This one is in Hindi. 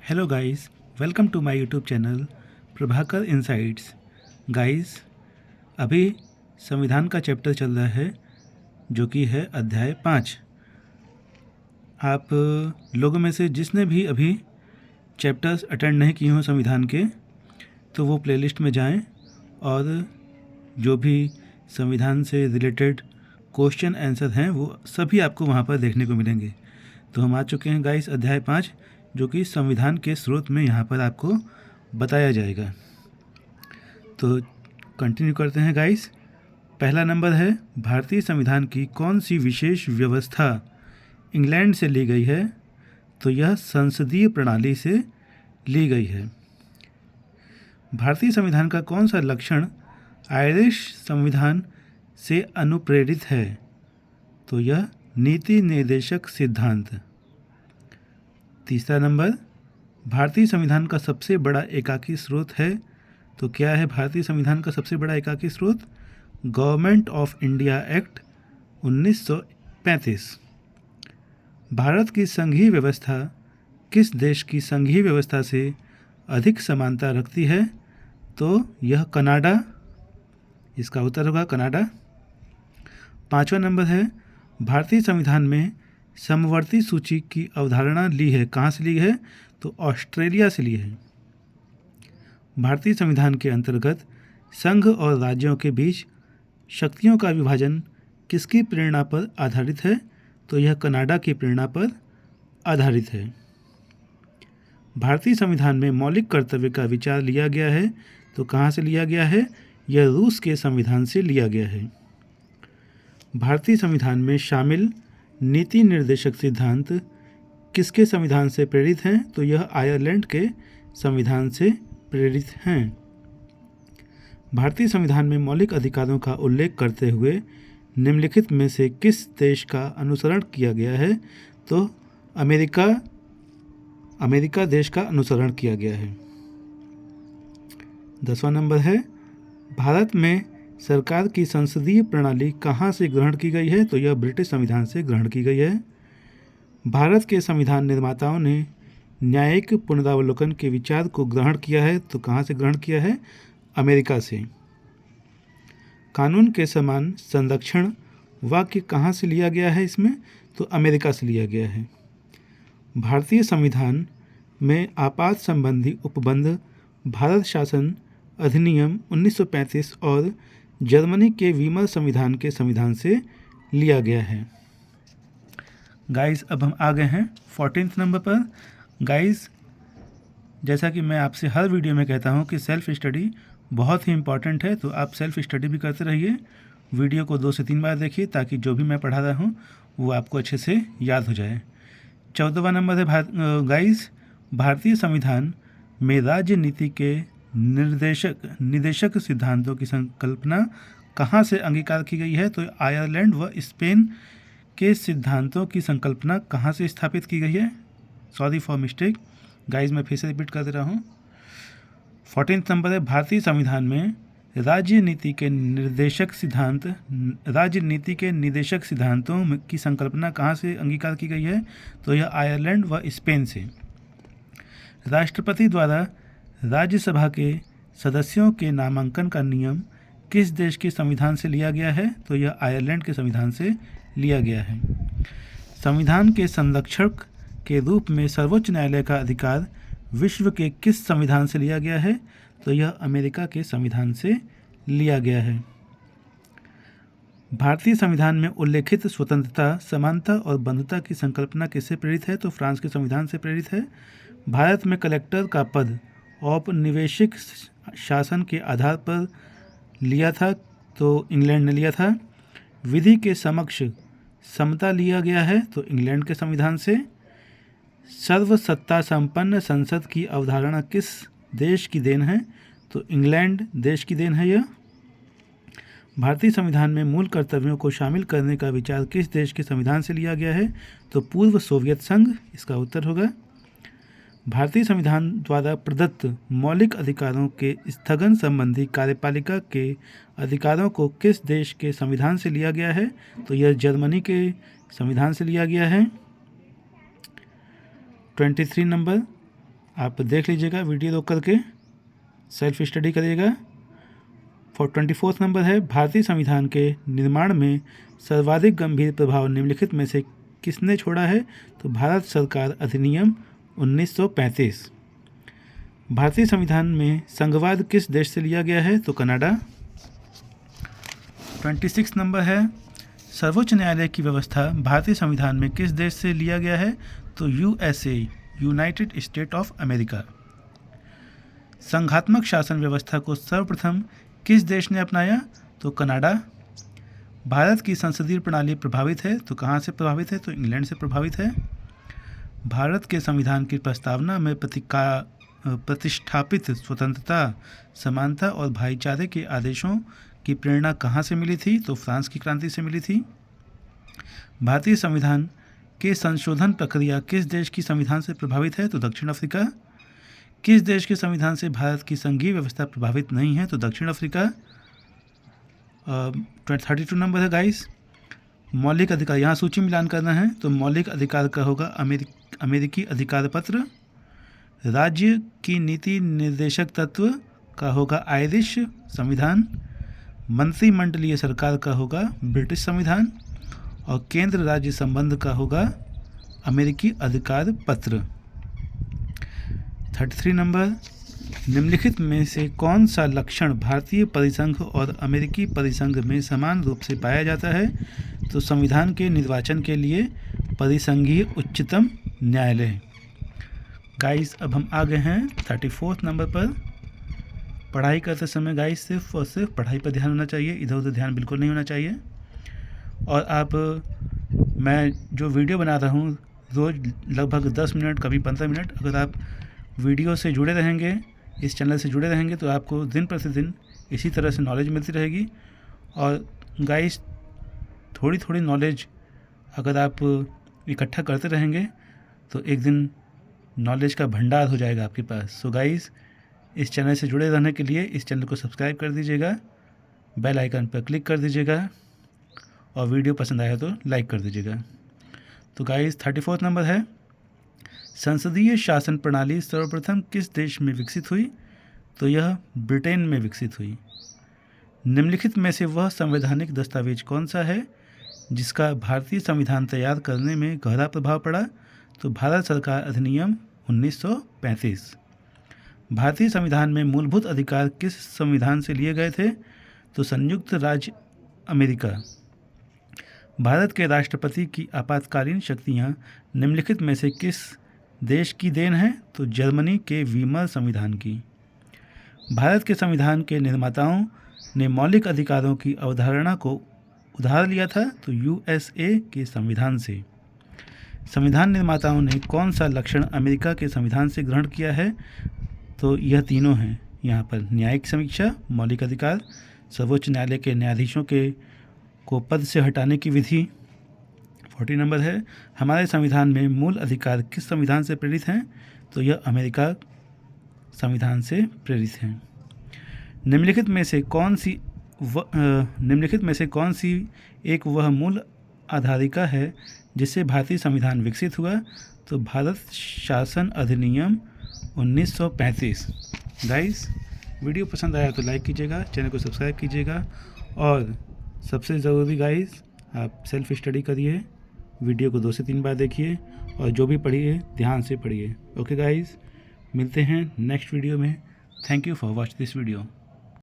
Hello guys, welcome to my YouTube channel Prabhakar insights. Guys, अभी संविधान का चैप्टर चल रहा है जो कि है अध्याय 5। आप लोगों में से जिसने भी अभी चैप्टर्स अटेंड नहीं किए हों संविधान के, तो वो प्लेलिस्ट में जाएं और जो भी संविधान से रिलेटेड क्वेश्चन आंसर हैं वो सभी आपको वहाँ पर देखने को मिलेंगे। तो हम आ चुके हैं गाइस अध्याय 5, जो कि संविधान के स्रोत में यहाँ पर आपको बताया जाएगा। तो कंटिन्यू करते हैं गाइस। पहला नंबर है, भारतीय संविधान की कौन सी विशेष व्यवस्था इंग्लैंड से ली गई है? तो यह संसदीय प्रणाली से ली गई है। भारतीय संविधान का कौन सा लक्षण आयरिश संविधान से अनुप्रेरित है? तो यह नीति निर्देशक सिद्धांत। तीसरा नंबर, भारतीय संविधान का सबसे बड़ा एकाकी स्रोत है। तो क्या है भारतीय संविधान का सबसे बड़ा एकाकी स्रोत? Government of India act 1935। Bharat की संघीय व्यवस्था किस देश की संघीय व्यवस्था से अधिक समानता रखती है? तो यह कनाडा, इसका उत्तर होगा कनाडा। पांचवा नंबर है, भारतीय संविधान में समवर्ती सूची की अवधारणा ली है, कहाँ से ली है? तो ऑस्ट्रेलिया से ली है। भारतीय संविधान के अंतर्गत संघ और राज्यों के बीच शक्तियों का विभाजन किसकी प्रेरणा पर आधारित है? तो यह कनाडा की प्रेरणा पर आधारित है। भारतीय संविधान में मौलिक कर्तव्य का विचार लिया गया है, तो कहाँ से लिया गया है? यह रूस के संविधान से लिया गया है। भारतीय संविधान में शामिल नीति निर्देशक सिद्धांत किसके संविधान से प्रेरित हैं? तो यह आयरलैंड के संविधान से प्रेरित हैं। भारतीय संविधान में मौलिक अधिकारों का उल्लेख करते हुए निम्नलिखित में से किस देश का अनुसरण किया गया है? तो अमेरिका देश का अनुसरण किया गया है। 10वां नंबर है, भारत में सरकार की संसदीय प्रणाली कहाँ से ग्रहण की गई है? तो यह ब्रिटिश संविधान से ग्रहण की गई है। भारत के संविधान निर्माताओं ने न्यायिक पुनरावलोकन के विचार को ग्रहण किया है, तो कहाँ से ग्रहण किया है? अमेरिका से। कानून के समान संरक्षण वाक्य कहाँ से लिया गया है इसमें? तो अमेरिका से लिया गया है। भारतीय संविधान में आपात संबंधी उपबंध भारत शासन अधिनियम 1935 और जर्मनी के वीमर संविधान के संविधान से लिया गया है। गाइस, अब हम आ गए हैं 14th नंबर पर। गाइस, जैसा कि मैं आपसे हर वीडियो में कहता हूं कि सेल्फ स्टडी बहुत ही इम्पॉर्टेंट है, तो आप सेल्फ स्टडी भी करते रहिए। वीडियो को 2 से 3 बार देखिए ताकि जो भी मैं पढ़ा रहा हूं वो आपको अच्छे से याद हो जाए। 14वां नंबर है गाइस, भारतीय संविधान में राज्य नीति के निदेशक सिद्धांतों की संकल्पना कहाँ से अंगीकार की गई है? तो आयरलैंड व स्पेन के सिद्धांतों की संकल्पना कहाँ से स्थापित की गई है? सॉरी फॉर मिस्टेक गाइस, मैं फिर से रिपीट कर दे रहा हूँ। 14th नंबर है, भारतीय संविधान में राज्य नीति के निदेशक सिद्धांतों की संकल्पना कहाँ से अंगीकार की गई है? तो यह आयरलैंड व स्पेन से। राष्ट्रपति द्वारा राज्यसभा के सदस्यों के नामांकन का नियम किस देश के संविधान से लिया गया है? तो यह आयरलैंड के संविधान से लिया गया है। संविधान के संरक्षक के रूप में सर्वोच्च न्यायालय का अधिकार विश्व के किस संविधान से लिया गया है? तो यह अमेरिका के संविधान से लिया गया है। भारतीय संविधान में उल्लेखित स्वतंत्रता, समानता और बंधुता की संकल्पना किससे प्रेरित है? तो फ्रांस के संविधान से प्रेरित है। भारत में कलेक्टर का पद औपनिवेशिक शासन के आधार पर लिया था, तो इंग्लैंड ने लिया था। विधि के समक्ष समता लिया गया है, तो इंग्लैंड के संविधान से। सर्वसत्ता संपन्न संसद की अवधारणा किस देश की देन है? तो इंग्लैंड देश की देन है यह। भारतीय संविधान में मूल कर्तव्यों को शामिल करने का विचार किस देश के संविधान से लिया गया है? तो पूर्व सोवियत संघ, इसका उत्तर होगा। भारतीय संविधान द्वारा प्रदत्त मौलिक अधिकारों के स्थगन संबंधी कार्यपालिका के अधिकारों को किस देश के संविधान से लिया गया है? तो यह जर्मनी के संविधान से लिया गया है। 23 नंबर, आप देख लीजिएगा वीडियो रोक करके, सेल्फ स्टडी करिएगा। 24 नंबर है, भारतीय संविधान के निर्माण में सर्वाधिक गंभीर प्रभाव निम्नलिखित में से किसने छोड़ा है? तो भारत सरकार अधिनियम 1935। भारतीय संविधान में संघवाद किस देश से लिया गया है? तो कनाडा। 26 नंबर है, सर्वोच्च न्यायालय की व्यवस्था भारतीय संविधान में किस देश से लिया गया है? तो USA, united state of America. संघात्मक शासन व्यवस्था को सर्वप्रथम किस देश ने अपनाया? तो कनाडा। भारत की संसदीय प्रणाली प्रभावित है, तो कहाँ से प्रभावित है? तो इंग्लैंड से प्रभावित है। भारत के संविधान की प्रस्तावना में प्रतिष्ठापित स्वतंत्रता, समानता और भाईचारे के आदेशों की प्रेरणा कहाँ से मिली थी? तो फ्रांस की क्रांति से मिली थी। भारतीय संविधान के संशोधन प्रक्रिया किस देश की संविधान से प्रभावित है? तो दक्षिण अफ्रीका। किस देश के संविधान से भारत की संघीय व्यवस्था प्रभावित नहीं है? तो दक्षिण अफ्रीका। 32 नंबर है गाइस, मौलिक अधिकार, यहाँ सूची मिलान करना है। तो मौलिक अधिकार का होगा अमेरिकी अधिकार पत्र। राज्य की नीति निर्देशक तत्व का होगा आयरिश संविधान। मंत्रिमंडलीय सरकार का होगा ब्रिटिश संविधान। और केंद्र राज्य संबंध का होगा अमेरिकी अधिकार पत्र। 33 नंबर, निम्नलिखित में से कौन सा लक्षण भारतीय परिसंघ और अमेरिकी परिसंघ में समान रूप से पाया जाता है? तो संविधान के निर्वाचन के लिए परिसंघीय उच्चतम न्यायालय। गाइस अब हम आ गए हैं 34 नंबर पर। पढ़ाई करते समय गाइस सिर्फ और सिर्फ पढ़ाई पर ध्यान होना चाहिए, इधर उधर ध्यान बिल्कुल नहीं होना चाहिए। और आप, मैं जो वीडियो बना रहा हूँ रोज़ लगभग 10 मिनट, कभी 15 मिनट, अगर आप वीडियो से जुड़े रहेंगे, इस चैनल से जुड़े रहेंगे, तो आपको दिन प्रतिदिन इसी तरह से नॉलेज मिलती रहेगी। और गाइस थोड़ी थोड़ी नॉलेज अगर आप इकट्ठा करते रहेंगे तो एक दिन नॉलेज का भंडार हो जाएगा आपके पास। सो गाइस इस चैनल से जुड़े रहने के लिए इस चैनल को सब्सक्राइब कर दीजिएगा, बेल आइकन पर क्लिक कर दीजिएगा और वीडियो पसंद आया तो लाइक कर दीजिएगा। तो गाइस 34 नंबर है, संसदीय शासन प्रणाली सर्वप्रथम किस देश में विकसित हुई? तो यह ब्रिटेन में विकसित हुई। निम्नलिखित में से वह संवैधानिक दस्तावेज कौन सा है जिसका भारतीय संविधान तैयार करने में गहरा प्रभाव पड़ा? तो भारत सरकार अधिनियम 1935। भारतीय संविधान में मूलभूत अधिकार किस संविधान से लिए गए थे? तो संयुक्त राज्य अमेरिका। भारत के राष्ट्रपति की आपातकालीन शक्तियाँ निम्नलिखित में से किस देश की देन है? तो जर्मनी के वीमर संविधान की। भारत के संविधान के निर्माताओं ने मौलिक अधिकारों की अवधारणा को उधार लिया था? तो USA के संविधान से। संविधान निर्माताओं ने कौन सा लक्षण अमेरिका के संविधान से ग्रहण किया है? तो यह तीनों हैं यहाँ पर, न्यायिक समीक्षा, मौलिक अधिकार, सर्वोच्च न्यायालय के न्यायाधीशों को पद से हटाने की विधि। 40 नंबर है, हमारे संविधान में मूल अधिकार किस संविधान से प्रेरित हैं? तो यह अमेरिका संविधान से प्रेरित हैं। निम्नलिखित में से कौन सी एक वह मूल आधारिका है जिससे भारतीय संविधान विकसित हुआ? तो भारत शासन अधिनियम 1935। गाइस वीडियो पसंद आया तो लाइक कीजिएगा, चैनल को सब्सक्राइब कीजिएगा और सबसे ज़रूरी गाइस आप सेल्फ स्टडी करिए, वीडियो को 2 से 3 बार देखिए और जो भी पढ़िए ध्यान से पढ़िए। ओके गाइस, मिलते हैं नेक्स्ट वीडियो में। Thank you for watch this video.